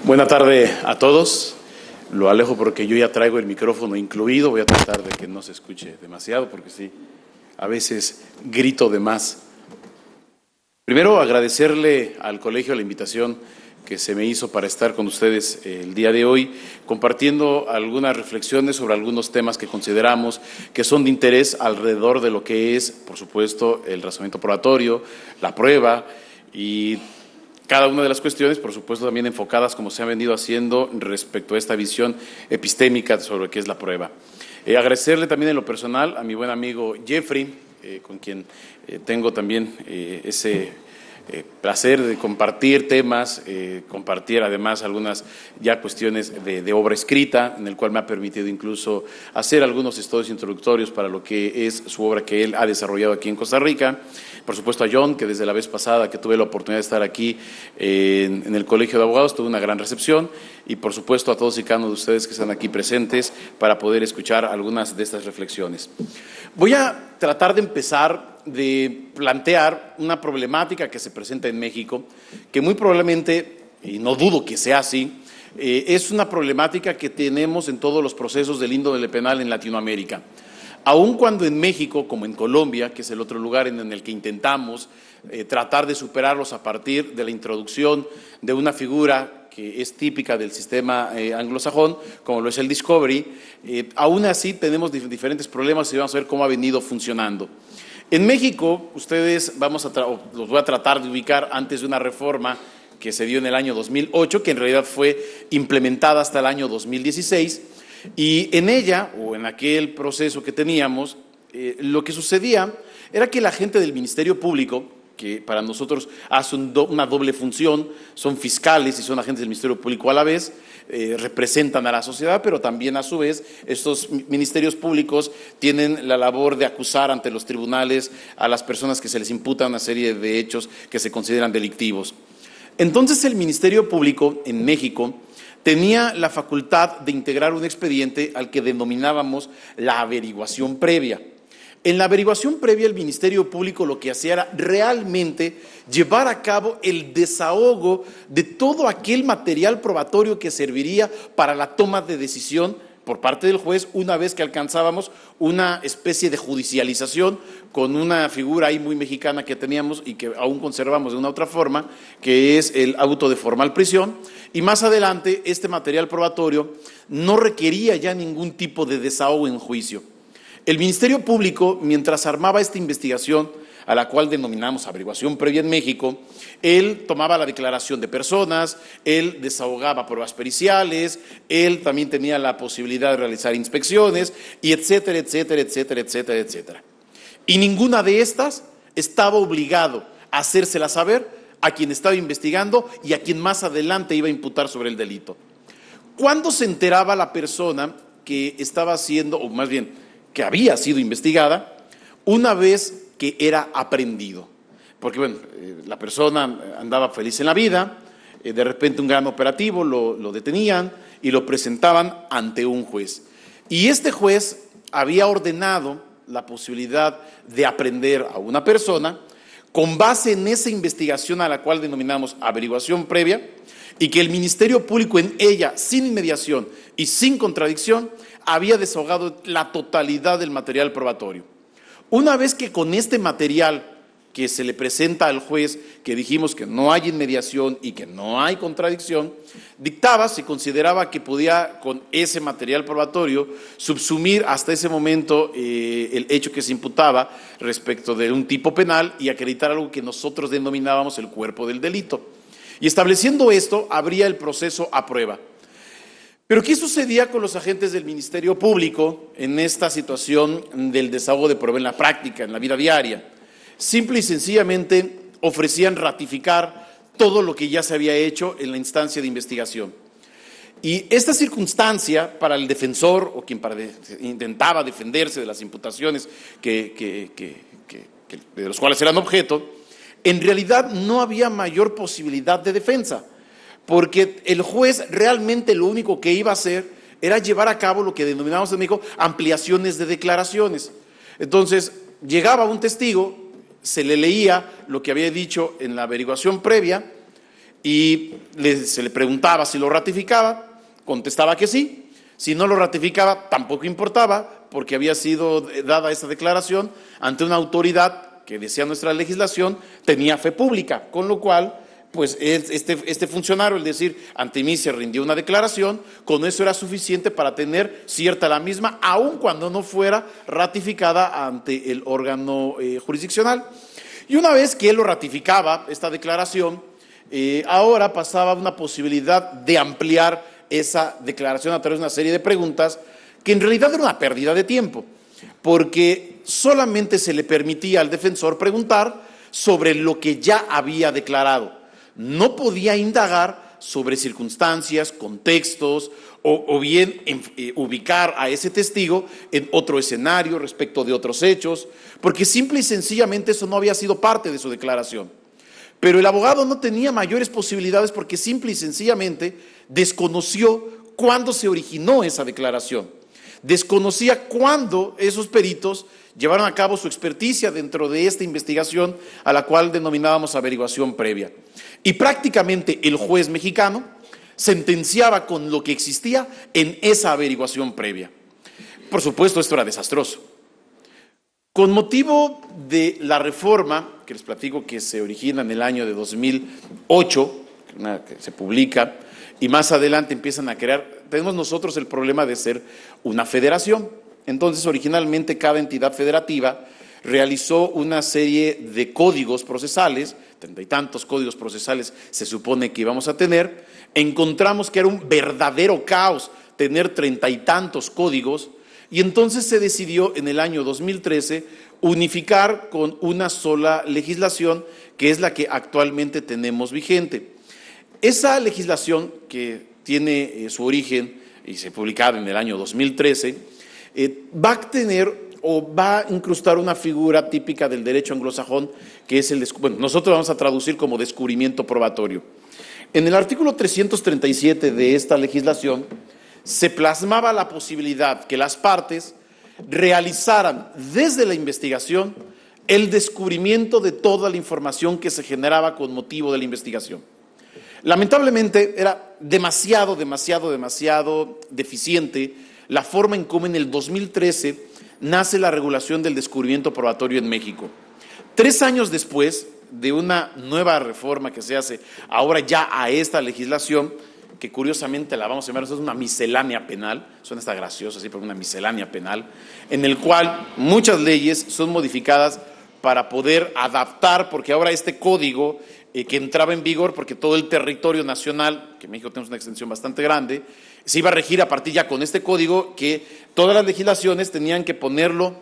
Buena tarde a todos. Lo alejo porque yo ya traigo el micrófono incluido. Voy a tratar de que no se escuche demasiado porque sí, a veces grito de más. Primero, agradecerle al colegio la invitación que se me hizo para estar con ustedes el día de hoy, compartiendo algunas reflexiones sobre algunos temas que consideramos que son de interés alrededor de lo que es, por supuesto, el razonamiento probatorio, la prueba y cada una de las cuestiones, por supuesto, también enfocadas como se ha venido haciendo respecto a esta visión epistémica sobre qué es la prueba. Agradecerle también en lo personal a mi buen amigo Jeffrey, con quien tengo también ese placer de compartir temas, compartir además algunas ya cuestiones de obra escrita, en el cual me ha permitido incluso hacer algunos estudios introductorios para lo que es su obra que él ha desarrollado aquí en Costa Rica. Por supuesto a John, que desde la vez pasada que tuve la oportunidad de estar aquí en el Colegio de Abogados, tuve una gran recepción, y por supuesto a todos y cada uno de ustedes que están aquí presentes para poder escuchar algunas de estas reflexiones. Voy a tratar de empezar de plantear una problemática que se presenta en México, que muy probablemente, y no dudo que sea así, es una problemática que tenemos en todos los procesos del índole penal en Latinoamérica. Aun cuando en México, como en Colombia, que es el otro lugar en el que intentamos tratar de superarlos a partir de la introducción de una figura que es típica del sistema anglosajón, como lo es el Discovery, aún así tenemos diferentes problemas y vamos a ver cómo ha venido funcionando. En México, ustedes los voy a tratar de ubicar antes de una reforma que se dio en el año 2008, que en realidad fue implementada hasta el año 2016, y en ella, o en aquel proceso que teníamos, lo que sucedía era que la gente del Ministerio Público, que para nosotros hace una doble función, son fiscales y son agentes del Ministerio Público a la vez, representan a la sociedad, pero también a su vez estos ministerios públicos tienen la labor de acusar ante los tribunales a las personas que se les imputa una serie de hechos que se consideran delictivos. Entonces el Ministerio Público en México tenía la facultad de integrar un expediente al que denominábamos la averiguación previa. En la averiguación previa, el Ministerio Público lo que hacía era realmente llevar a cabo el desahogo de todo aquel material probatorio que serviría para la toma de decisión por parte del juez una vez que alcanzábamos una especie de judicialización con una figura ahí muy mexicana que teníamos y que aún conservamos de una otra forma, que es el auto de formal prisión, y más adelante este material probatorio no requería ya ningún tipo de desahogo en juicio. El Ministerio Público, mientras armaba esta investigación, a la cual denominamos averiguación previa en México, él tomaba la declaración de personas, él desahogaba pruebas periciales, él también tenía la posibilidad de realizar inspecciones, y etcétera, etcétera, etcétera, etcétera, etcétera. Y ninguna de estas estaba obligado a hacérsela saber a quien estaba investigando y a quien más adelante iba a imputar sobre el delito. ¿Cuándo se enteraba la persona que estaba haciendo, o más bien, que había sido investigada, una vez que era aprehendido? Porque bueno, la persona andaba feliz en la vida, de repente un gran operativo lo detenían y lo presentaban ante un juez. Y este juez había ordenado la posibilidad de aprehender a una persona con base en esa investigación a la cual denominamos averiguación previa, y que el Ministerio Público en ella, sin inmediación y sin contradicción, había desahogado la totalidad del material probatorio. Una vez que con este material que se le presenta al juez, que dijimos que no hay inmediación y que no hay contradicción, se consideraba que podía con ese material probatorio subsumir hasta ese momento el hecho que se imputaba respecto de un tipo penal y acreditar algo que nosotros denominábamos el cuerpo del delito. Y estableciendo esto, habría el proceso a prueba. Pero ¿qué sucedía con los agentes del Ministerio Público en esta situación del desahogo de prueba en la práctica, en la vida diaria? Simple y sencillamente ofrecían ratificar todo lo que ya se había hecho en la instancia de investigación. Y esta circunstancia para el defensor o quien intentaba defenderse de las imputaciones de los cuales eran objeto, en realidad no había mayor posibilidad de defensa, porque el juez realmente lo único que iba a hacer era llevar a cabo lo que denominamos en México ampliaciones de declaraciones. Entonces, llegaba un testigo, se le leía lo que había dicho en la averiguación previa, y se le preguntaba si lo ratificaba, contestaba que sí. Si no lo ratificaba, tampoco importaba, porque había sido dada esa declaración ante una autoridad que, decía nuestra legislación, tenía fe pública, con lo cual, pues este funcionario, el decir, ante mí se rindió una declaración, con eso era suficiente para tener cierta la misma, aun cuando no fuera ratificada ante el órgano jurisdiccional. Y una vez que él lo ratificaba, esta declaración, ahora pasaba una posibilidad de ampliar esa declaración a través de una serie de preguntas, que en realidad era una pérdida de tiempo, porque solamente se le permitía al defensor preguntar sobre lo que ya había declarado. No podía indagar sobre circunstancias, contextos, o bien ubicar a ese testigo en otro escenario respecto de otros hechos, porque simple y sencillamente eso no había sido parte de su declaración. Pero el abogado no tenía mayores posibilidades porque simple y sencillamente desconoció cuándo se originó esa declaración. Desconocía cuándo esos peritos llevaron a cabo su experticia dentro de esta investigación a la cual denominábamos averiguación previa. Y prácticamente el juez mexicano sentenciaba con lo que existía en esa averiguación previa. Por supuesto, esto era desastroso. Con motivo de la reforma, que les platico que se origina en el año de 2008, que se publica, y más adelante empiezan a crear, tenemos nosotros el problema de ser una federación. Entonces, originalmente cada entidad federativa realizó una serie de códigos procesales, 30 y tantos códigos procesales se supone que íbamos a tener. Encontramos que era un verdadero caos tener 30 y tantos códigos, y entonces se decidió en el año 2013 unificar con una sola legislación, que es la que actualmente tenemos vigente. Esa legislación, que tiene su origen y se publicaba en el año 2013, va a tener o va a incrustar una figura típica del derecho anglosajón, que es nosotros vamos a traducir como descubrimiento probatorio. En el artículo 337 de esta legislación se plasmaba la posibilidad que las partes realizaran desde la investigación el descubrimiento de toda la información que se generaba con motivo de la investigación. Lamentablemente era demasiado deficiente la forma en cómo en el 2013 nace la regulación del descubrimiento probatorio en México. 3 años después de una nueva reforma que se hace ahora ya a esta legislación, que curiosamente la vamos a llamar, eso es una miscelánea penal, suena hasta gracioso así, pero una miscelánea penal, en el cual muchas leyes son modificadas para poder adaptar, porque ahora este código que entraba en vigor, porque todo el territorio nacional, que en México tenemos una extensión bastante grande, se iba a regir a partir ya con este código, que todas las legislaciones tenían que ponerlo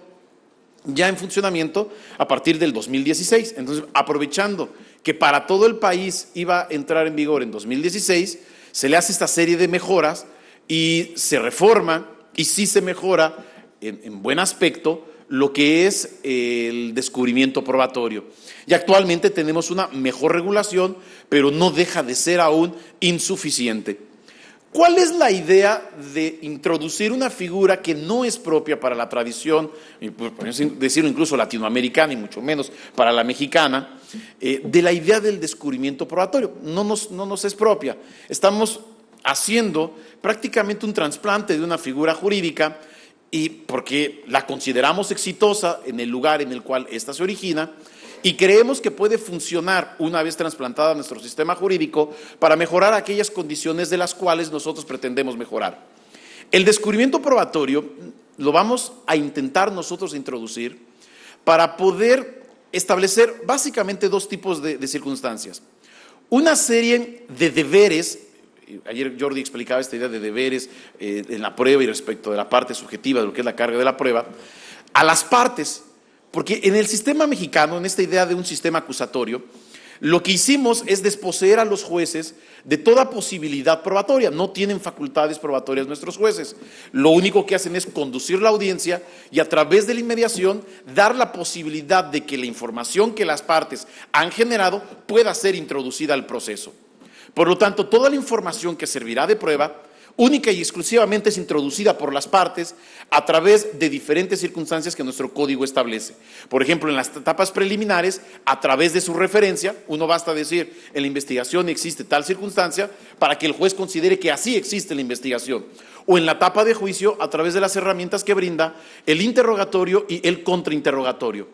ya en funcionamiento a partir del 2016. Entonces, aprovechando que para todo el país iba a entrar en vigor en 2016, se le hace esta serie de mejoras y se reforma, y sí se mejora en buen aspecto lo que es el descubrimiento probatorio. Y actualmente tenemos una mejor regulación, pero no deja de ser aún insuficiente. ¿Cuál es la idea de introducir una figura que no es propia para la tradición, por decirlo incluso latinoamericana y mucho menos para la mexicana, de la idea del descubrimiento probatorio? No nos es propia. Estamos haciendo prácticamente un trasplante de una figura jurídica, y porque la consideramos exitosa en el lugar en el cual ésta se origina, y creemos que puede funcionar una vez trasplantada a nuestro sistema jurídico para mejorar aquellas condiciones de las cuales nosotros pretendemos mejorar. El descubrimiento probatorio lo vamos a intentar nosotros introducir para poder establecer básicamente 2 tipos de circunstancias. Una serie de deberes. Ayer Jordi explicaba esta idea de deberes en la prueba y respecto de la parte subjetiva de lo que es la carga de la prueba, a las partes, porque en el sistema mexicano, en esta idea de un sistema acusatorio, lo que hicimos es desposeer a los jueces de toda posibilidad probatoria. No tienen facultades probatorias nuestros jueces. Lo único que hacen es conducir la audiencia y a través de la inmediación dar la posibilidad de que la información que las partes han generado pueda ser introducida al proceso. Por lo tanto, toda la información que servirá de prueba Única y exclusivamente es introducida por las partes a través de diferentes circunstancias que nuestro código establece. Por ejemplo, en las etapas preliminares, a través de su referencia, uno basta decir, en la investigación existe tal circunstancia para que el juez considere que así existe la investigación. O en la etapa de juicio, a través de las herramientas que brinda el interrogatorio y el contrainterrogatorio.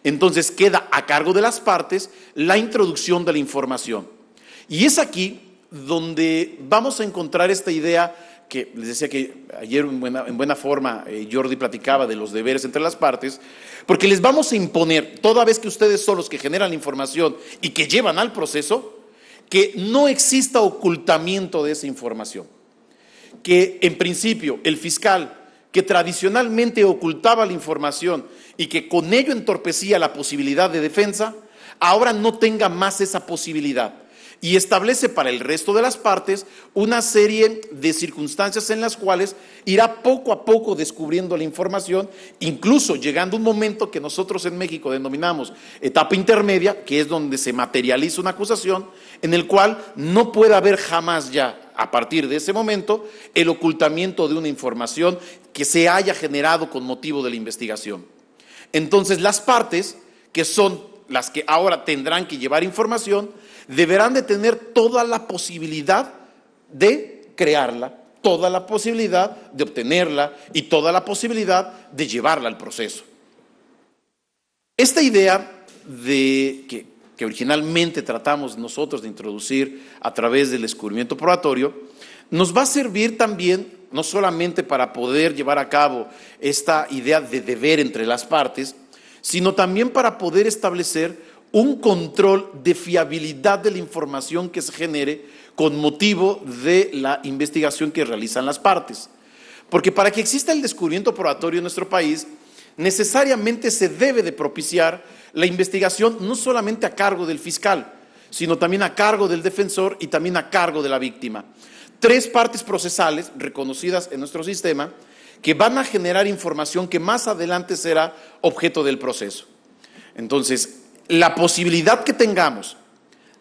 Entonces queda a cargo de las partes la introducción de la información. Y es aquí donde vamos a encontrar esta idea que les decía que ayer en buena forma Jordi platicaba de los deberes entre las partes, porque les vamos a imponer, toda vez que ustedes son los que generan la información y que llevan al proceso, que no exista ocultamiento de esa información. Que en principio el fiscal, que tradicionalmente ocultaba la información y que con ello entorpecía la posibilidad de defensa, ahora no tenga más esa posibilidad. Y establece para el resto de las partes una serie de circunstancias en las cuales irá poco a poco descubriendo la información, incluso llegando un momento que nosotros en México denominamos etapa intermedia, que es donde se materializa una acusación, en el cual no puede haber jamás ya, a partir de ese momento, el ocultamiento de una información que se haya generado con motivo de la investigación. Entonces, las partes, que son las que ahora tendrán que llevar información, deberán de tener toda la posibilidad de crearla, toda la posibilidad de obtenerla y toda la posibilidad de llevarla al proceso. Esta idea que originalmente tratamos nosotros de introducir a través del descubrimiento probatorio, nos va a servir también no solamente para poder llevar a cabo esta idea de deber entre las partes, sino también para poder establecer un control de fiabilidad de la información que se genere con motivo de la investigación que realizan las partes. Porque para que exista el descubrimiento probatorio en nuestro país, necesariamente se debe de propiciar la investigación no solamente a cargo del fiscal, sino también a cargo del defensor y también a cargo de la víctima. 3 partes procesales reconocidas en nuestro sistema que van a generar información que más adelante será objeto del proceso. Entonces, la posibilidad que tengamos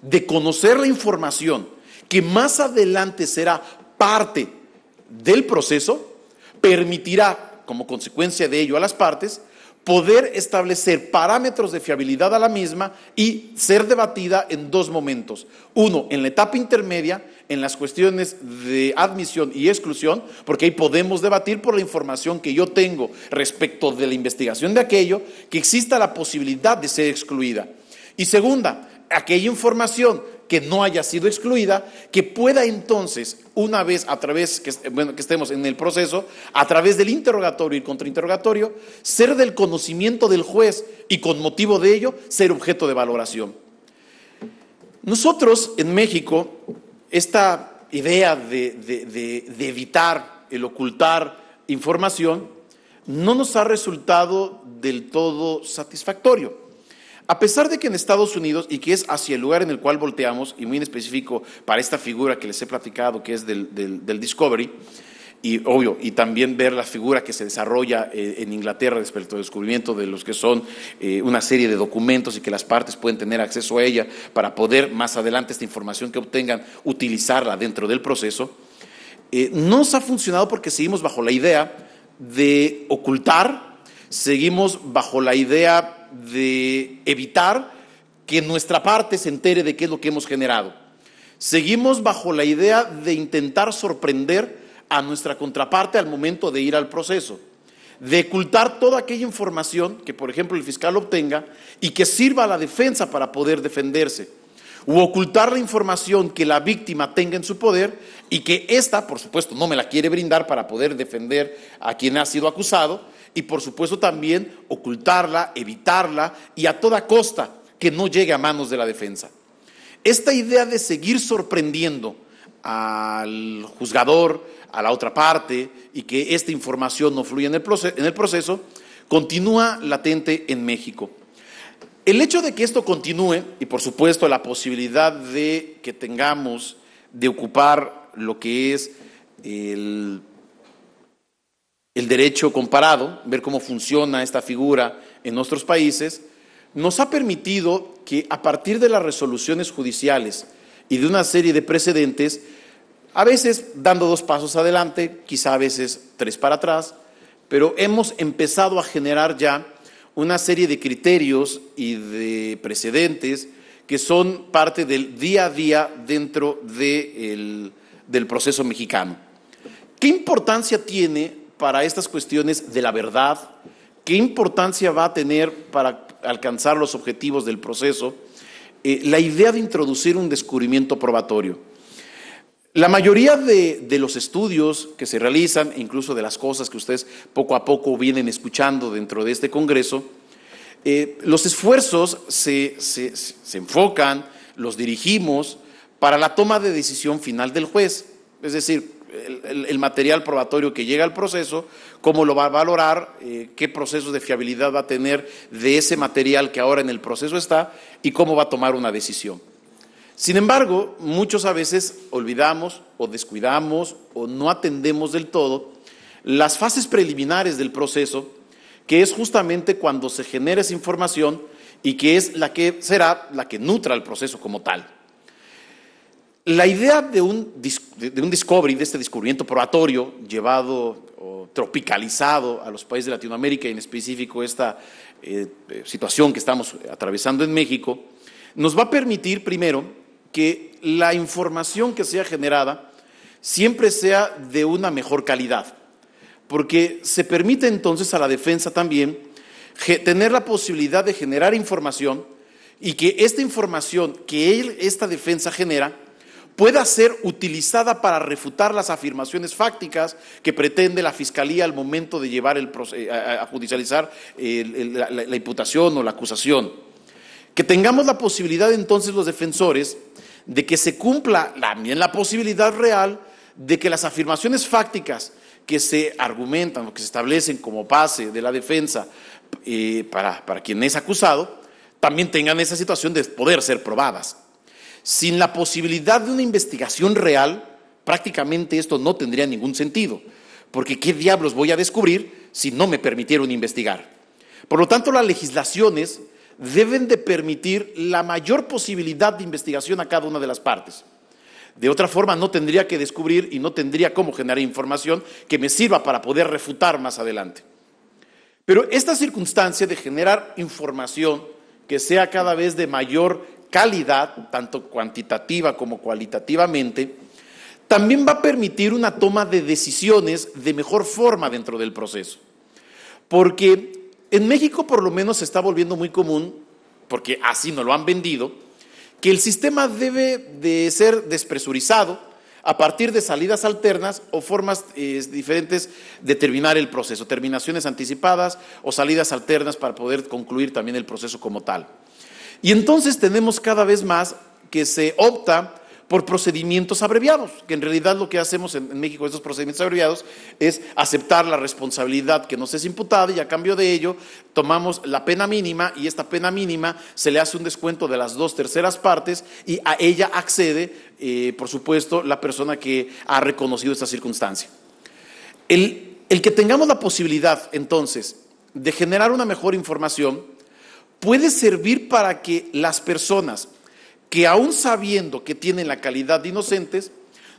de conocer la información que más adelante será parte del proceso, permitirá, como consecuencia de ello a las partes, poder establecer parámetros de fiabilidad a la misma y ser debatida en 2 momentos. Uno, en la etapa intermedia, en las cuestiones de admisión y exclusión, porque ahí podemos debatir por la información que yo tengo respecto de la investigación de aquello, que exista la posibilidad de ser excluida. Y segunda, aquella información que no haya sido excluida, que pueda entonces, una vez a través, que estemos en el proceso, a través del interrogatorio y contrainterrogatorio, ser del conocimiento del juez y con motivo de ello, ser objeto de valoración. Nosotros en México, esta idea de evitar el ocultar información no nos ha resultado del todo satisfactorio. A pesar de que en Estados Unidos, y que es hacia el lugar en el cual volteamos, y muy en específico para esta figura que les he platicado, que es del Discovery, y obvio, y también ver la figura que se desarrolla en Inglaterra respecto al descubrimiento de los que son una serie de documentos y que las partes pueden tener acceso a ella para poder más adelante esta información que obtengan utilizarla dentro del proceso, no nos ha funcionado porque seguimos bajo la idea de ocultar, seguimos bajo la idea de evitar que nuestra parte se entere de qué es lo que hemos generado. Seguimos bajo la idea de intentar sorprender a nuestra contraparte al momento de ir al proceso, de ocultar toda aquella información que, por ejemplo, el fiscal obtenga y que sirva a la defensa para poder defenderse, u ocultar la información que la víctima tenga en su poder y que ésta, por supuesto, no me la quiere brindar para poder defender a quien ha sido acusado, y por supuesto también ocultarla, evitarla y a toda costa que no llegue a manos de la defensa. Esta idea de seguir sorprendiendo al juzgador, a la otra parte, y que esta información no fluya en el proceso, continúa latente en México. El hecho de que esto continúe, y por supuesto la posibilidad de que tengamos de ocupar lo que es el derecho comparado, ver cómo funciona esta figura en nuestros países, nos ha permitido que a partir de las resoluciones judiciales y de una serie de precedentes, A veces dando 2 pasos adelante, quizá a veces 3 para atrás, pero hemos empezado a generar ya una serie de criterios y de precedentes que son parte del día a día dentro del proceso mexicano. ¿Qué importancia tiene para estas cuestiones de la verdad? ¿Qué importancia va a tener para alcanzar los objetivos del proceso? La idea de introducir un descubrimiento probatorio. La mayoría de los estudios que se realizan, incluso de las cosas que ustedes poco a poco vienen escuchando dentro de este Congreso, los esfuerzos se enfocan, los dirigimos para la toma de decisión final del juez. Es decir, el material probatorio que llega al proceso, cómo lo va a valorar, qué procesos de fiabilidad va a tener de ese material que ahora en el proceso está y cómo va a tomar una decisión. Sin embargo, muchos a veces olvidamos o descuidamos o no atendemos del todo las fases preliminares del proceso, que es justamente cuando se genera esa información y que es la que será la que nutra el proceso como tal. La idea de un discovery, de este descubrimiento probatorio llevado o tropicalizado a los países de Latinoamérica y en específico esta situación que estamos atravesando en México, nos va a permitir primero que la información que sea generada siempre sea de una mejor calidad, porque se permite entonces a la defensa también tener la posibilidad de generar información y que esta información que esta defensa genera pueda ser utilizada para refutar las afirmaciones fácticas que pretende la Fiscalía al momento de llevar a judicializar la imputación o la acusación. Que tengamos la posibilidad entonces los defensores de que se cumpla también la posibilidad real de que las afirmaciones fácticas que se argumentan o que se establecen como base de la defensa para quien es acusado, también tengan esa situación de poder ser probadas. Sin la posibilidad de una investigación real, prácticamente esto no tendría ningún sentido, porque ¿qué diablos voy a descubrir si no me permitieron investigar? Por lo tanto, las legislaciones deben de permitir la mayor posibilidad de investigación a cada una de las partes. De otra forma, no tendría que descubrir y no tendría cómo generar información que me sirva para poder refutar más adelante. Pero esta circunstancia de generar información que sea cada vez de mayor calidad, tanto cuantitativa como cualitativamente, también va a permitir una toma de decisiones de mejor forma dentro del proceso. Porque en México por lo menos se está volviendo muy común, porque así nos lo han vendido, que el sistema debe de ser despresurizado a partir de salidas alternas o formas diferentes de terminar el proceso, terminaciones anticipadas o salidas alternas para poder concluir también el proceso como tal. Y entonces tenemos cada vez más que se opta por procedimientos abreviados, que en realidad lo que hacemos en México, estos procedimientos abreviados, es aceptar la responsabilidad que nos es imputada y a cambio de ello tomamos la pena mínima y esta pena mínima se le hace un descuento de las 2/3 partes y a ella accede, por supuesto, la persona que ha reconocido esta circunstancia. El que tengamos la posibilidad, entonces, de generar una mejor información puede servir para que las personas que aún sabiendo que tienen la calidad de inocentes,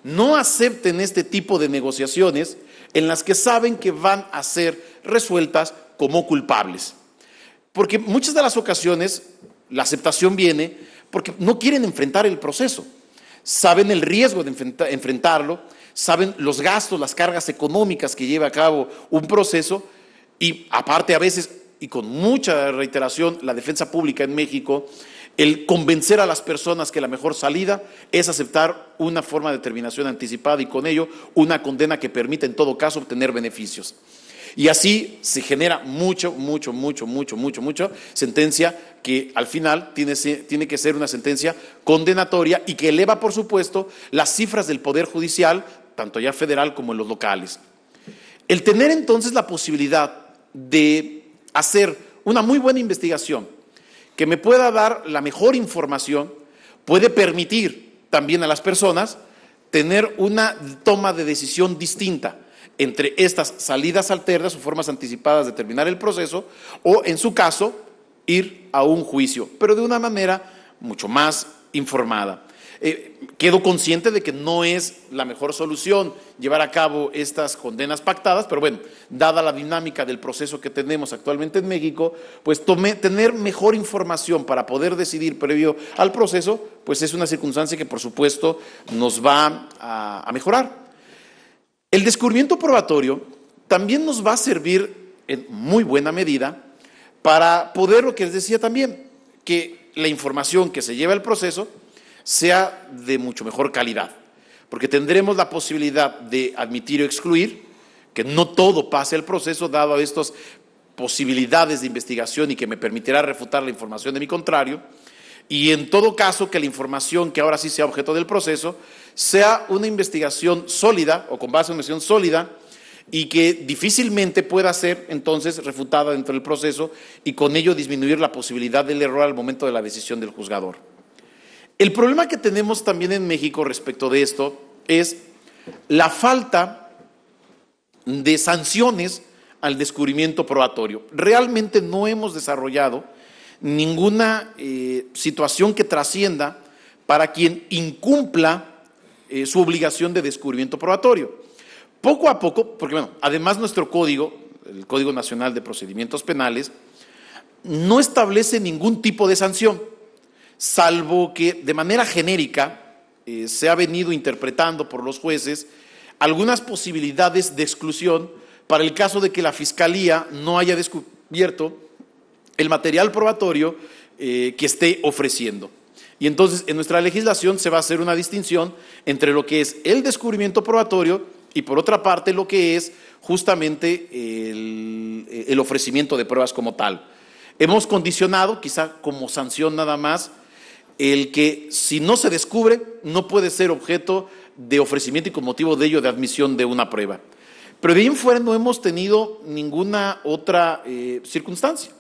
no acepten este tipo de negociaciones en las que saben que van a ser resueltas como culpables. Porque muchas de las ocasiones la aceptación viene porque no quieren enfrentar el proceso, saben el riesgo de enfrentarlo, saben los gastos, las cargas económicas que lleva a cabo un proceso y aparte a veces, y con mucha reiteración, la defensa pública en México, el convencer a las personas que la mejor salida es aceptar una forma de terminación anticipada y con ello una condena que permita en todo caso obtener beneficios. Y así se genera mucha sentencia que al final tiene que ser una sentencia condenatoria y que eleva, por supuesto, las cifras del Poder Judicial, tanto ya federal como en los locales. El tener entonces la posibilidad de hacer una muy buena investigación que me pueda dar la mejor información, puede permitir también a las personas tener una toma de decisión distinta entre estas salidas alternas o formas anticipadas de terminar el proceso o, en su caso, ir a un juicio, pero de una manera mucho más informada. Quedo consciente de que no es la mejor solución llevar a cabo estas condenas pactadas, pero bueno, dada la dinámica del proceso que tenemos actualmente en México, pues tener mejor información para poder decidir previo al proceso, pues es una circunstancia que por supuesto nos va a mejorar. El descubrimiento probatorio también nos va a servir en muy buena medida para poder, lo que les decía también, que la información que se lleva al proceso sea de mucho mejor calidad, porque tendremos la posibilidad de admitir o excluir, que no todo pase el proceso, dado a estas posibilidades de investigación y que me permitirá refutar la información de mi contrario, y en todo caso que la información que ahora sí sea objeto del proceso sea una investigación sólida o con base en una investigación sólida y que difícilmente pueda ser entonces refutada dentro del proceso y con ello disminuir la posibilidad del error al momento de la decisión del juzgador. El problema que tenemos también en México respecto de esto es la falta de sanciones al descubrimiento probatorio. Realmente no hemos desarrollado ninguna situación que trascienda para quien incumpla su obligación de descubrimiento probatorio. Poco a poco, porque bueno, además nuestro código, el Código Nacional de Procedimientos Penales, no establece ningún tipo de sanción, salvo que de manera genérica se ha venido interpretando por los jueces algunas posibilidades de exclusión para el caso de que la Fiscalía no haya descubierto el material probatorio que esté ofreciendo. Y entonces en nuestra legislación se va a hacer una distinción entre lo que es el descubrimiento probatorio y por otra parte lo que es justamente el ofrecimiento de pruebas como tal. Hemos condicionado, quizá como sanción nada más, el que si no se descubre no puede ser objeto de ofrecimiento y con motivo de ello de admisión de una prueba. Pero de ahí en fuera no hemos tenido ninguna otra circunstancia.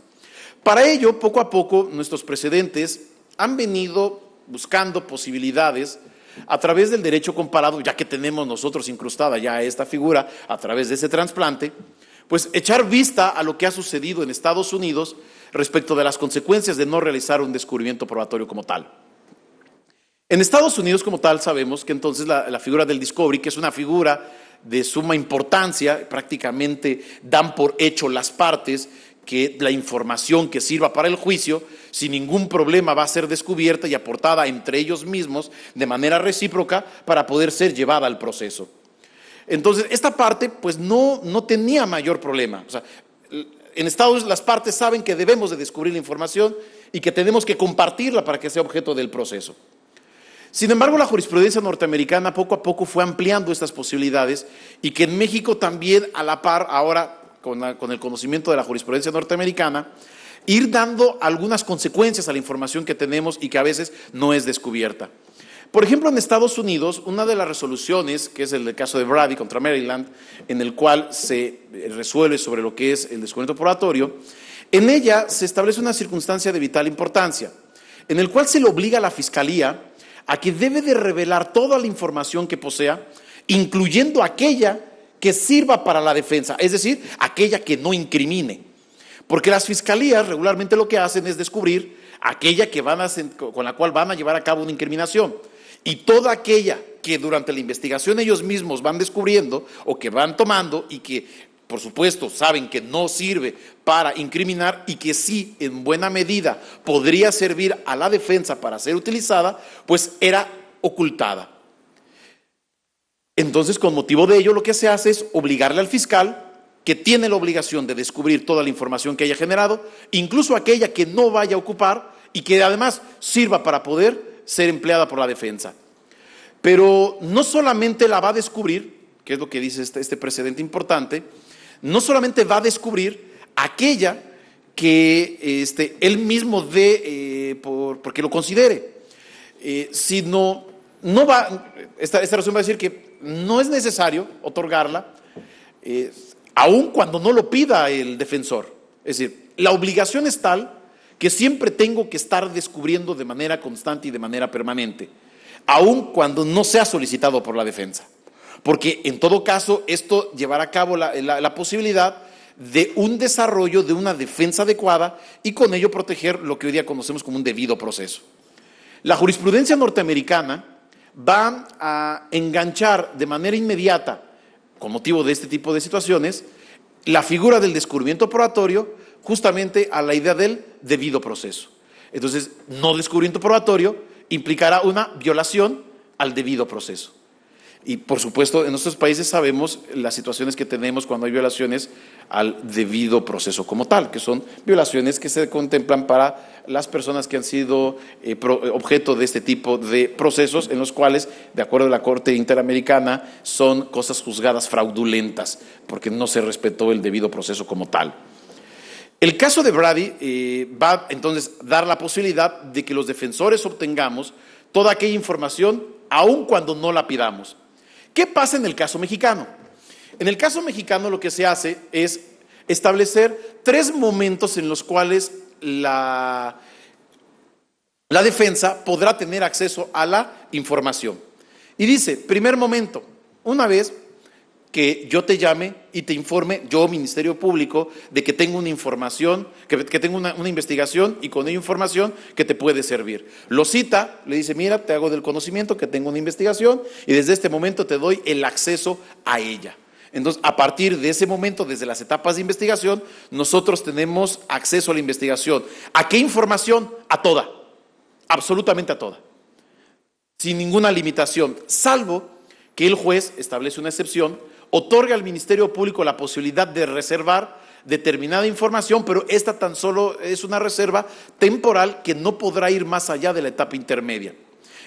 Para ello, poco a poco, nuestros precedentes han venido buscando posibilidades a través del derecho comparado, ya que tenemos nosotros incrustada ya esta figura a través de ese trasplante, pues echar vista a lo que ha sucedido en Estados Unidos respecto de las consecuencias de no realizar un descubrimiento probatorio como tal. En Estados Unidos como tal sabemos que entonces la figura del discovery, que es una figura de suma importancia, prácticamente dan por hecho las partes que la información que sirva para el juicio, sin ningún problema va a ser descubierta y aportada entre ellos mismos de manera recíproca para poder ser llevada al proceso. Entonces, esta parte pues no tenía mayor problema. O sea, en Estados Unidos las partes saben que debemos de descubrir la información y que tenemos que compartirla para que sea objeto del proceso. Sin embargo, la jurisprudencia norteamericana poco a poco fue ampliando estas posibilidades y que en México también a la par, ahora con el conocimiento de la jurisprudencia norteamericana, ir dando algunas consecuencias a la información que tenemos y que a veces no es descubierta. Por ejemplo, en Estados Unidos, una de las resoluciones, que es el caso de Brady contra Maryland, en el cual se resuelve sobre lo que es el descubrimiento probatorio, en ella se establece una circunstancia de vital importancia, en el cual se le obliga a la Fiscalía a que debe de revelar toda la información que posea, incluyendo aquella que sirva para la defensa, es decir, aquella que no incrimine. Porque las fiscalías regularmente lo que hacen es descubrir aquella que con la cual van a llevar a cabo una incriminación. Y toda aquella que durante la investigación ellos mismos van descubriendo o que van tomando y que, por supuesto, saben que no sirve para incriminar y que sí, en buena medida, podría servir a la defensa para ser utilizada, pues era ocultada. Entonces, con motivo de ello, lo que se hace es obligarle al fiscal, que tiene la obligación de descubrir toda la información que haya generado, incluso aquella que no vaya a ocupar y que además sirva para poder ser empleada por la defensa. Pero no solamente la va a descubrir, que es lo que dice este precedente importante, no solamente va a descubrir aquella que él mismo dé porque lo considere, sino no va, esta resolución va a decir que no es necesario otorgarla, aun cuando no lo pida el defensor. Es decir, la obligación es tal que siempre tengo que estar descubriendo de manera constante y de manera permanente, aun cuando no sea solicitado por la defensa. Porque en todo caso esto llevará a cabo la posibilidad de un desarrollo de una defensa adecuada y con ello proteger lo que hoy día conocemos como un debido proceso. La jurisprudencia norteamericana va a enganchar de manera inmediata, con motivo de este tipo de situaciones, la figura del descubrimiento probatorio justamente a la idea del debido proceso. Entonces, no descubrimiento probatorio implicará una violación al debido proceso. Y por supuesto, en nuestros países sabemos las situaciones que tenemos cuando hay violaciones al debido proceso como tal, que son violaciones que se contemplan para las personas que han sido objeto de este tipo de procesos, en los cuales, de acuerdo a la Corte Interamericana, son cosas juzgadas fraudulentas, porque no se respetó el debido proceso como tal. El caso de Brady va entonces a dar la posibilidad de que los defensores obtengamos toda aquella información, aun cuando no la pidamos. ¿Qué pasa en el caso mexicano? En el caso mexicano lo que se hace es establecer 3 momentos en los cuales la defensa podrá tener acceso a la información. Y dice, primer momento, una vez que yo te llame y te informe, yo, Ministerio Público, de que tengo una información, que tengo una investigación y con ello información que te puede servir. Lo cita, le dice, mira, te hago del conocimiento que tengo una investigación y desde este momento te doy el acceso a ella. Entonces, a partir de ese momento, desde las etapas de investigación, nosotros tenemos acceso a la investigación. ¿A qué información? A toda, absolutamente a toda, sin ninguna limitación, salvo que el juez establece una excepción, otorga al Ministerio Público la posibilidad de reservar determinada información, pero esta tan solo es una reserva temporal que no podrá ir más allá de la etapa intermedia.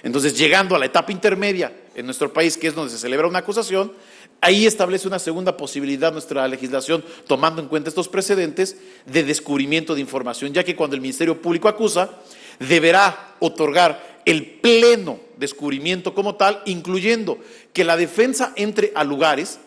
Entonces, llegando a la etapa intermedia en nuestro país, que es donde se celebra una acusación, ahí establece una segunda posibilidad nuestra legislación, tomando en cuenta estos precedentes de descubrimiento de información, ya que cuando el Ministerio Público acusa, deberá otorgar el pleno descubrimiento como tal, incluyendo que la defensa entre a lugares,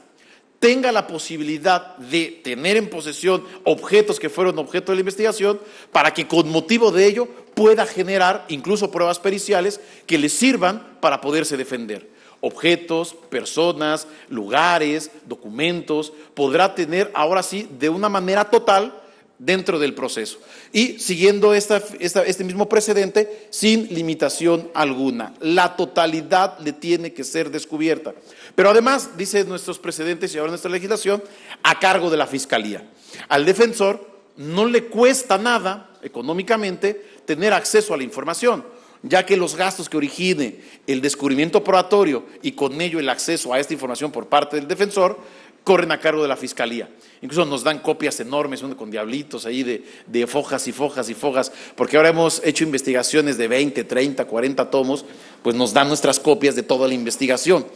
tenga la posibilidad de tener en posesión objetos que fueron objeto de la investigación, para que con motivo de ello pueda generar incluso pruebas periciales que le sirvan para poderse defender. Objetos, personas, lugares, documentos, podrá tener ahora sí de una manera total dentro del proceso. Y siguiendo este mismo precedente, sin limitación alguna. La totalidad le tiene que ser descubierta. Pero además, dice nuestros precedentes y ahora nuestra legislación, a cargo de la Fiscalía. Al defensor no le cuesta nada económicamente tener acceso a la información, ya que los gastos que origine el descubrimiento probatorio y con ello el acceso a esta información por parte del defensor corren a cargo de la Fiscalía. Incluso nos dan copias enormes, con diablitos ahí de fojas y fojas y fojas, porque ahora hemos hecho investigaciones de 20, 30, 40 tomos, pues nos dan nuestras copias de toda la investigación.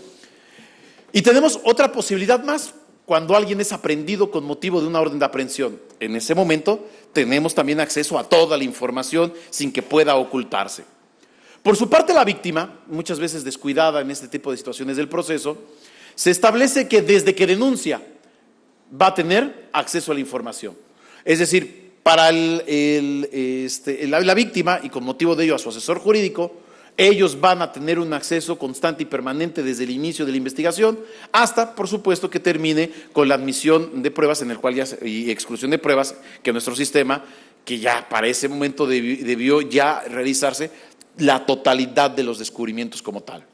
Y tenemos otra posibilidad más, cuando alguien es aprehendido con motivo de una orden de aprehensión. En ese momento tenemos también acceso a toda la información sin que pueda ocultarse. Por su parte, la víctima, muchas veces descuidada en este tipo de situaciones del proceso, se establece que desde que denuncia va a tener acceso a la información. Es decir, para la víctima y con motivo de ello a su asesor jurídico, ellos van a tener un acceso constante y permanente desde el inicio de la investigación hasta, por supuesto, que termine con la admisión de pruebas en el cual y exclusión de pruebas que nuestro sistema, que ya para ese momento debió ya realizarse la totalidad de los descubrimientos como tal.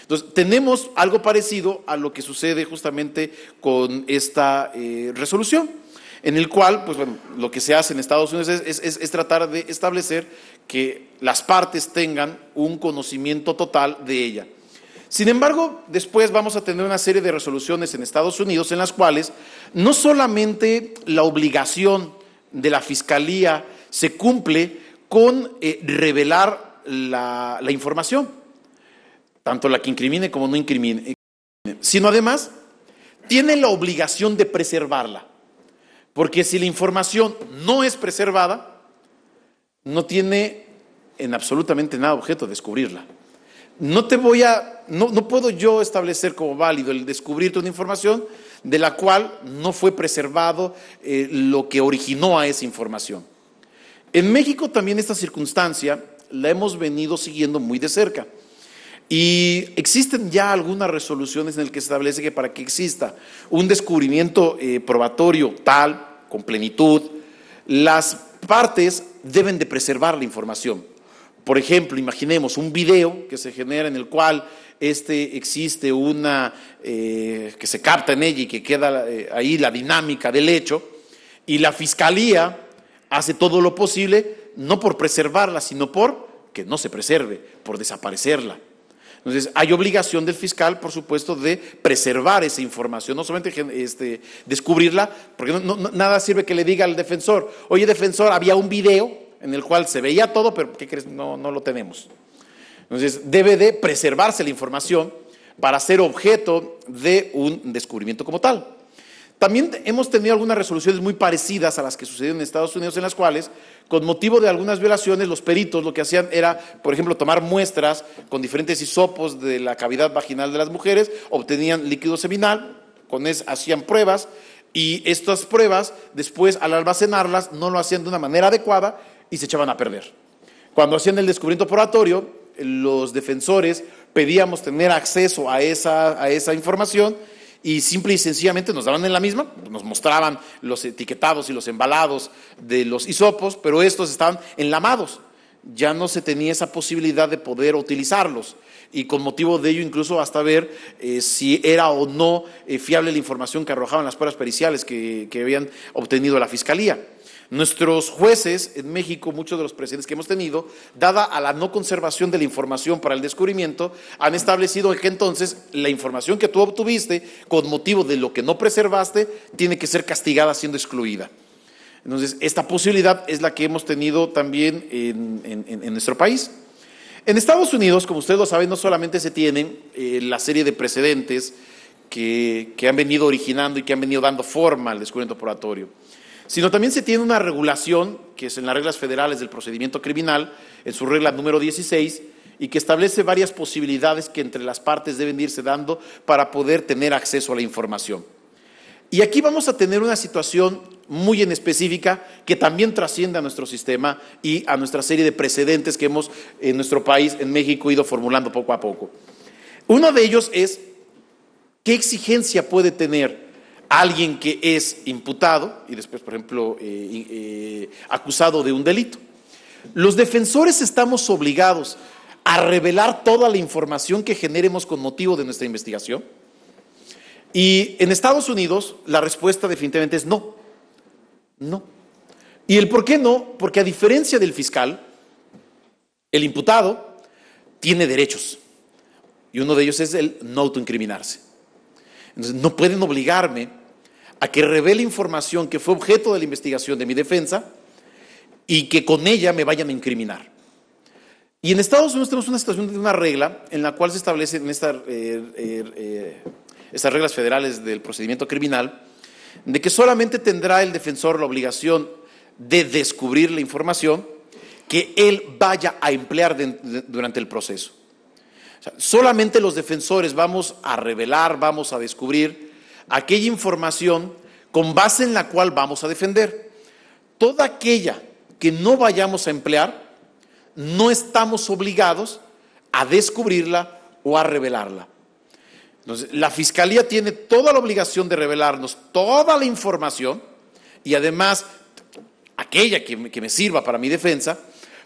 Entonces, tenemos algo parecido a lo que sucede justamente con esta resolución, en el cual, pues bueno, lo que se hace en Estados Unidos es tratar de establecer que las partes tengan un conocimiento total de ella. Sin embargo, después vamos a tener una serie de resoluciones en Estados Unidos en las cuales no solamente la obligación de la Fiscalía se cumple con revelar la información, tanto la que incrimine como no incrimine, sino además tiene la obligación de preservarla, porque si la información no es preservada, no tiene en absolutamente nada objeto de descubrirla. No puedo yo establecer como válido el descubrirte una información de la cual no fue preservado lo que originó a esa información. En México también esta circunstancia la hemos venido siguiendo muy de cerca. Y existen ya algunas resoluciones en las que se establece que para que exista un descubrimiento probatorio tal, con plenitud, las partes deben de preservar la información. Por ejemplo, imaginemos un video que se genera en el cual existe que se capta en ella y que queda ahí la dinámica del hecho, y la Fiscalía hace todo lo posible, no por preservarla, sino por que no se preserve, por desaparecerla. Entonces, hay obligación del fiscal, por supuesto, de preservar esa información, no solamente descubrirla, porque nada sirve que le diga al defensor, oye, defensor, había un video en el cual se veía todo, pero ¿qué crees? No lo tenemos. Entonces, debe de preservarse la información para ser objeto de un descubrimiento como tal. También hemos tenido algunas resoluciones muy parecidas a las que sucedieron en Estados Unidos, en las cuales, con motivo de algunas violaciones, los peritos lo que hacían era, por ejemplo, tomar muestras con diferentes hisopos de la cavidad vaginal de las mujeres, obtenían líquido seminal, con eso hacían pruebas, y estas pruebas, después, al almacenarlas, no lo hacían de una manera adecuada y se echaban a perder. Cuando hacían el descubrimiento probatorio, los defensores pedíamos tener acceso a esa información, y simple y sencillamente nos daban en la misma, nos mostraban los etiquetados y los embalados de los hisopos, pero estos estaban enlamados, ya no se tenía esa posibilidad de poder utilizarlos, y con motivo de ello incluso hasta ver si era o no fiable la información que arrojaban las pruebas periciales que habían obtenido la Fiscalía. Nuestros jueces en México, muchos de los precedentes que hemos tenido, dada a la no conservación de la información para el descubrimiento, han establecido que entonces la información que tú obtuviste con motivo de lo que no preservaste tiene que ser castigada siendo excluida. Entonces, esta posibilidad es la que hemos tenido también en nuestro país. En Estados Unidos, como ustedes lo saben, no solamente se tienen la serie de precedentes que han venido originando y que han venido dando forma al descubrimiento probatorio, sino también se tiene una regulación, que es en las reglas federales del procedimiento criminal, en su regla número 16, y que establece varias posibilidades que entre las partes deben irse dando para poder tener acceso a la información. Y aquí vamos a tener una situación muy en específica que también trasciende a nuestro sistema y a nuestra serie de precedentes que hemos en nuestro país, en México, ido formulando poco a poco. Uno de ellos es, ¿qué exigencia puede tener alguien que es imputado y después, por ejemplo, acusado de un delito? Los defensores estamos obligados a revelar toda la información que generemos con motivo de nuestra investigación. Y en Estados Unidos la respuesta definitivamente es no. No. ¿Y el por qué no? Porque a diferencia del fiscal, el imputado tiene derechos. Y uno de ellos es el no autoincriminarse. Entonces, no pueden obligarme a que revele información que fue objeto de la investigación de mi defensa y que con ella me vayan a incriminar. Y en Estados Unidos tenemos una situación de una regla en la cual se establecen estas reglas federales del procedimiento criminal, de que solamente tendrá el defensor la obligación de descubrir la información que él vaya a emplear durante el proceso. O sea, solamente los defensores vamos a revelar, vamos a descubrir aquella información con base en la cual vamos a defender. Toda aquella que no vayamos a emplear, no estamos obligados a descubrirla o a revelarla. Entonces, la Fiscalía tiene toda la obligación de revelarnos toda la información y además aquella que me sirva para mi defensa,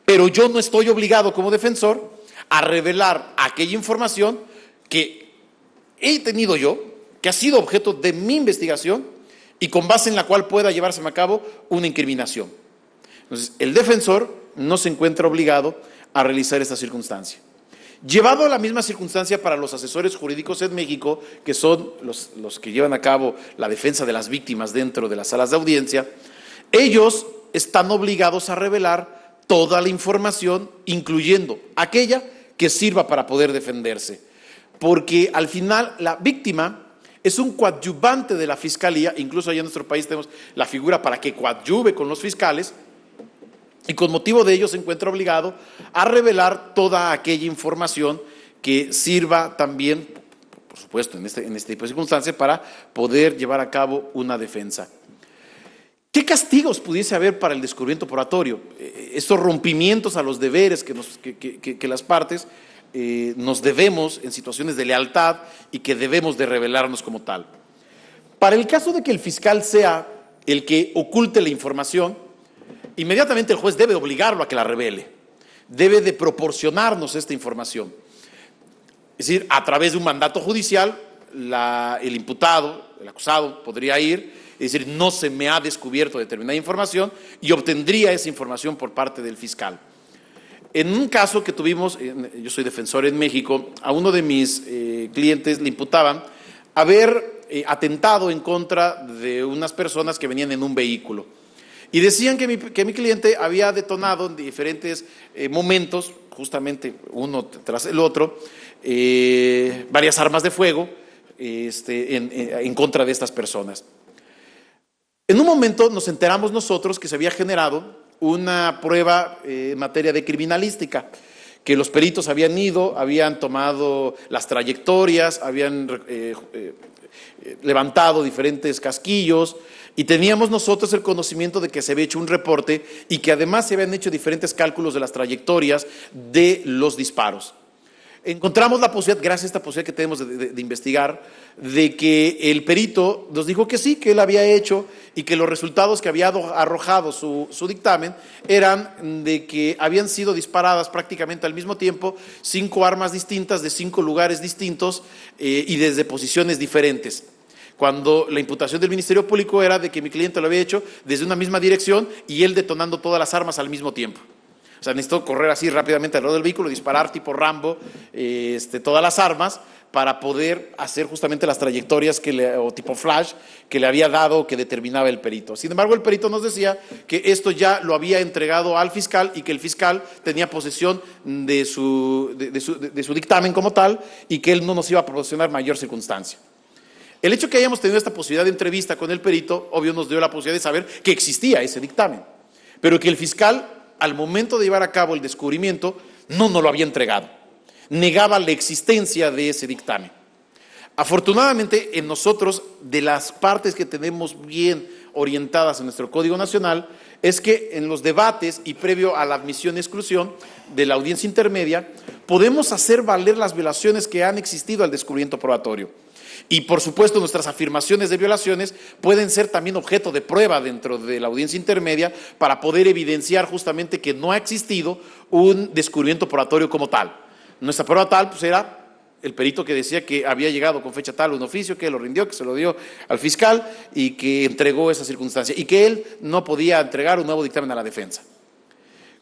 pero yo no estoy obligado como defensor a revelar aquella información que he tenido yo, que ha sido objeto de mi investigación y con base en la cual pueda llevárseme a cabo una incriminación. Entonces, el defensor no se encuentra obligado a realizar esta circunstancia. Llevado a la misma circunstancia para los asesores jurídicos en México, que son los que llevan a cabo la defensa de las víctimas dentro de las salas de audiencia, ellos están obligados a revelar toda la información, incluyendo aquella que sirva para poder defenderse. Porque al final la víctima es un coadyuvante de la Fiscalía, incluso allá en nuestro país tenemos la figura para que coadyuve con los fiscales, y con motivo de ello se encuentra obligado a revelar toda aquella información que sirva también, por supuesto, en este tipo de circunstancias, para poder llevar a cabo una defensa. ¿Qué castigos pudiese haber para el descubrimiento probatorio? Estos rompimientos a los deberes que las partes nos debemos en situaciones de lealtad y que debemos de revelarnos como tal. Para el caso de que el fiscal sea el que oculte la información, inmediatamente el juez debe obligarlo a que la revele. debe de proporcionarnos esta información. Es decir, a través de un mandato judicial, el imputado, el acusado, podría ir, es decir, no se me ha descubierto determinada información y obtendría esa información por parte del fiscal. En un caso que tuvimos, yo soy defensor en México, a uno de mis clientes le imputaban haber atentado en contra de unas personas que venían en un vehículo. Y decían que mi cliente había detonado en diferentes momentos, justamente uno tras el otro, varias armas de fuego en contra de estas personas. En un momento nos enteramos nosotros que se había generado una prueba en materia de criminalística, que los peritos habían ido, habían tomado las trayectorias, habían levantado diferentes casquillos y teníamos nosotros el conocimiento de que se había hecho un reporte y que además se habían hecho diferentes cálculos de las trayectorias de los disparos. Encontramos la posibilidad, gracias a esta posibilidad que tenemos de investigar, de que el perito nos dijo que sí, que él había hecho y que los resultados que había arrojado su dictamen eran de que habían sido disparadas prácticamente al mismo tiempo 5 armas distintas de 5 lugares distintos y desde posiciones diferentes. Cuando la imputación del Ministerio Público era de que mi cliente lo había hecho desde una misma dirección y él detonando todas las armas al mismo tiempo. O sea, necesitó correr así rápidamente alrededor del vehículo, disparar tipo Rambo todas las armas para poder hacer justamente las trayectorias o tipo flash que le había dado, que determinaba el perito. Sin embargo, el perito nos decía que esto ya lo había entregado al fiscal y que el fiscal tenía posesión de su dictamen como tal y que él no nos iba a proporcionar mayor circunstancia. El hecho que hayamos tenido esta posibilidad de entrevista con el perito, obvio nos dio la posibilidad de saber que existía ese dictamen, pero que el fiscal, al momento de llevar a cabo el descubrimiento, no nos lo había entregado. Negaba la existencia de ese dictamen. Afortunadamente, en nosotros, de las partes que tenemos bien orientadas en nuestro Código Nacional, es que en los debates y previo a la admisión y exclusión de la audiencia intermedia, podemos hacer valer las violaciones que han existido al descubrimiento probatorio. Y por supuesto nuestras afirmaciones de violaciones pueden ser también objeto de prueba dentro de la audiencia intermedia para poder evidenciar justamente que no ha existido un descubrimiento probatorio como tal. Nuestra prueba tal pues era el perito que decía que había llegado con fecha tal un oficio, que lo rindió, que se lo dio al fiscal y que entregó esa circunstancia y que él no podía entregar un nuevo dictamen a la defensa.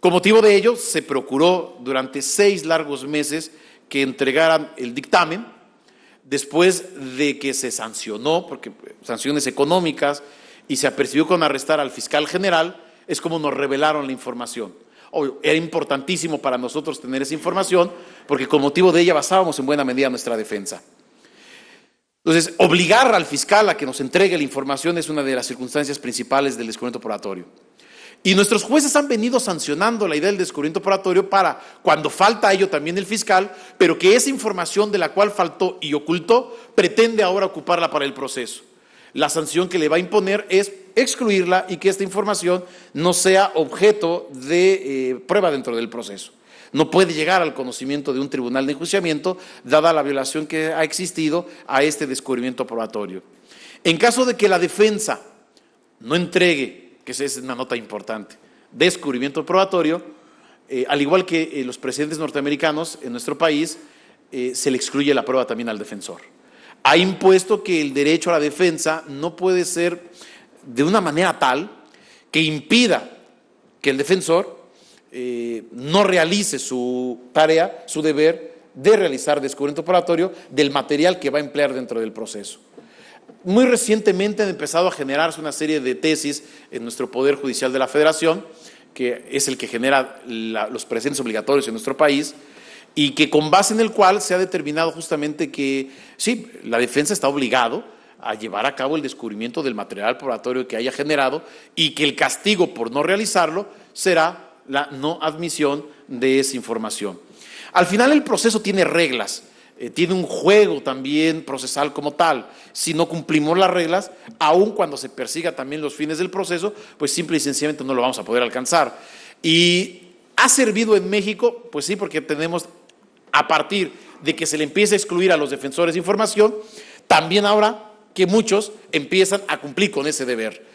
Con motivo de ello se procuró durante 6 largos meses que entregaran el dictamen. Después de que se sancionó, porque sanciones económicas, y se apercibió con arrestar al fiscal general, es como nos revelaron la información. Obvio, era importantísimo para nosotros tener esa información, porque con motivo de ella basábamos en buena medida nuestra defensa. Entonces, obligar al fiscal a que nos entregue la información es una de las circunstancias principales del descubrimiento probatorio. Y nuestros jueces han venido sancionando la idea del descubrimiento probatorio para, cuando falta a ello también el fiscal, pero que esa información de la cual faltó y ocultó, pretende ahora ocuparla para el proceso. La sanción que le va a imponer es excluirla y que esta información no sea objeto de prueba dentro del proceso. No puede llegar al conocimiento de un tribunal de enjuiciamiento, dada la violación que ha existido a este descubrimiento probatorio. En caso de que la defensa no entregue, que esa es una nota importante, descubrimiento probatorio, al igual que los presidentes norteamericanos en nuestro país, se le excluye la prueba también al defensor. Ha impuesto que el derecho a la defensa no puede ser de una manera tal que impida que el defensor no realice su tarea, su deber de realizar descubrimiento probatorio del material que va a emplear dentro del proceso. Muy recientemente han empezado a generarse una serie de tesis en nuestro Poder Judicial de la Federación, que es el que genera los presentes obligatorios en nuestro país, y que con base en el cual se ha determinado justamente que sí, la defensa está obligado a llevar a cabo el descubrimiento del material probatorio que haya generado y que el castigo por no realizarlo será la no admisión de esa información. Al final el proceso tiene reglas. Tiene un juego también procesal como tal. Si no cumplimos las reglas, aun cuando se persiga también los fines del proceso, pues simple y sencillamente no lo vamos a poder alcanzar. ¿Y ha servido en México? Pues sí, porque tenemos, a partir de que se le empiece a excluir a los defensores de información, también ahora que muchos empiezan a cumplir con ese deber.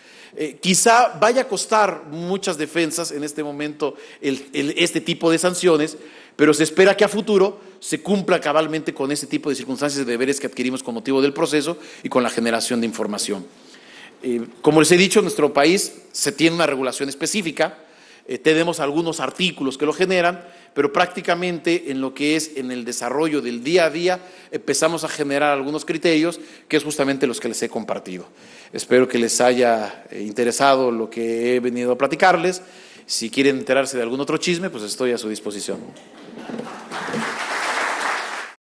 Quizá vaya a costar muchas defensas en este momento este tipo de sanciones, pero se espera que a futuro se cumpla cabalmente con ese tipo de circunstancias y deberes que adquirimos con motivo del proceso y con la generación de información. Como les he dicho, en nuestro país se tiene una regulación específica, tenemos algunos artículos que lo generan, pero prácticamente en lo que es en el desarrollo del día a día empezamos a generar algunos criterios que es justamente los que les he compartido. Espero que les haya interesado lo que he venido a platicarles. Si quieren enterarse de algún otro chisme, pues estoy a su disposición.